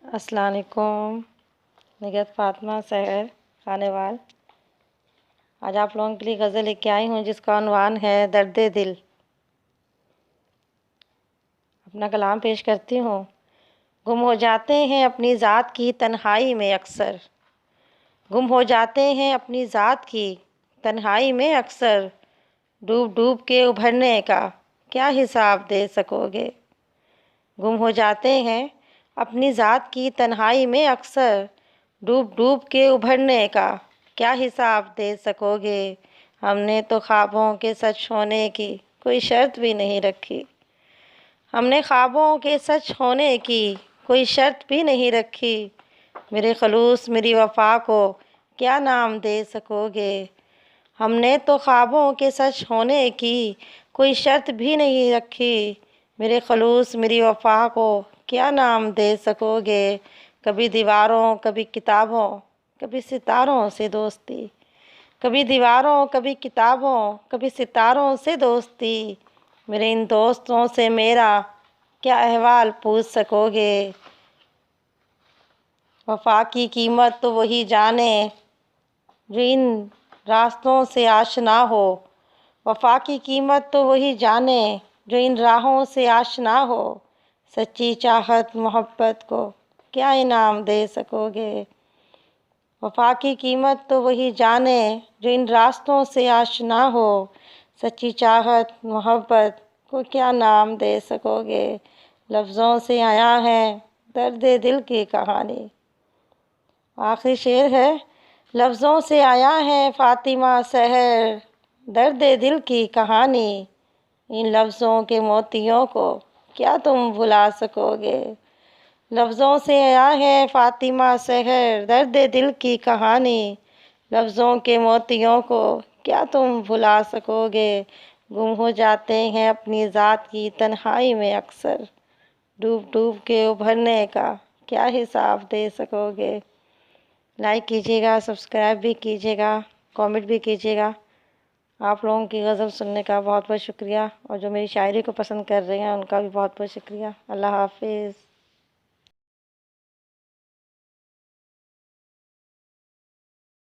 अस्सलाम वालेकुम। निगहत फ़ातिमा सहर खानेवाल। आज आप लोगों के लिए गज़ल लेके आई हूँ जिसका उन्वान है दर्द दिल। अपना कलाम पेश करती हूँ। गुम हो जाते हैं अपनी ज़ात की तन्हाई में अक्सर, गुम हो जाते हैं अपनी ज़ात की तन्हाई में अक्सर, डूब डूब के उभरने का क्या हिसाब दे सकोगे। गुम हो जाते हैं अपनी ज़ात की तन्हाई में अक्सर, डूब डूब के उभरने का क्या हिसाब दे सकोगे। हमने तो ख्वाबों के सच होने की कोई शर्त भी नहीं रखी, हमने ख्वाबों के सच होने की कोई शर्त भी नहीं रखी। मेरे खलूस मेरी वफ़ा को क्या नाम दे सकोगे। हमने तो ख्वाबों के सच होने की कोई शर्त भी नहीं रखी। मेरे खलूस मेरी वफ़ा को क्या नाम दे सकोगे। कभी दीवारों कभी किताबों कभी सितारों से दोस्ती, कभी दीवारों कभी किताबों कभी सितारों से दोस्ती। मेरे इन दोस्तों से मेरा क्या अहवाल पूछ सकोगे। वफ़ा की कीमत तो वही जाने जो इन रास्तों से आशना हो, वफ़ा की कीमत तो वही जाने जो इन राहों से आशना हो। सच्ची चाहत मोहब्बत को क्या इनाम दे सकोगे। वफ़ा की कीमत तो वही जाने जो इन रास्तों से आशना हो। सच्ची चाहत मोहब्बत को क्या नाम दे सकोगे। लफ्ज़ों से आया है दर्द दिल की कहानी। आखिरी शेर है, लफ्ज़ों से आया है फ़ातिमा सहर दर्द दिल की कहानी। इन लफ्ज़ों के मोतियों को क्या तुम भुला सकोगे। लफ्ज़ों से आया है फ़ातिमा सहर दर्द दिल की कहानी। लफ्ज़ों के मोतियों को क्या तुम भुला सकोगे। गुम हो जाते हैं अपनी ज़ात की तन्हाई में अक्सर, डूब डूब के उभरने का क्या हिसाब दे सकोगे। लाइक कीजिएगा, सब्सक्राइब भी कीजिएगा, कमेंट भी कीजिएगा। आप लोगों की गज़ल सुनने का बहुत बहुत शुक्रिया, और जो मेरी शायरी को पसंद कर रहे हैं उनका भी बहुत बहुत शुक्रिया। अल्लाह हाफ़िज़।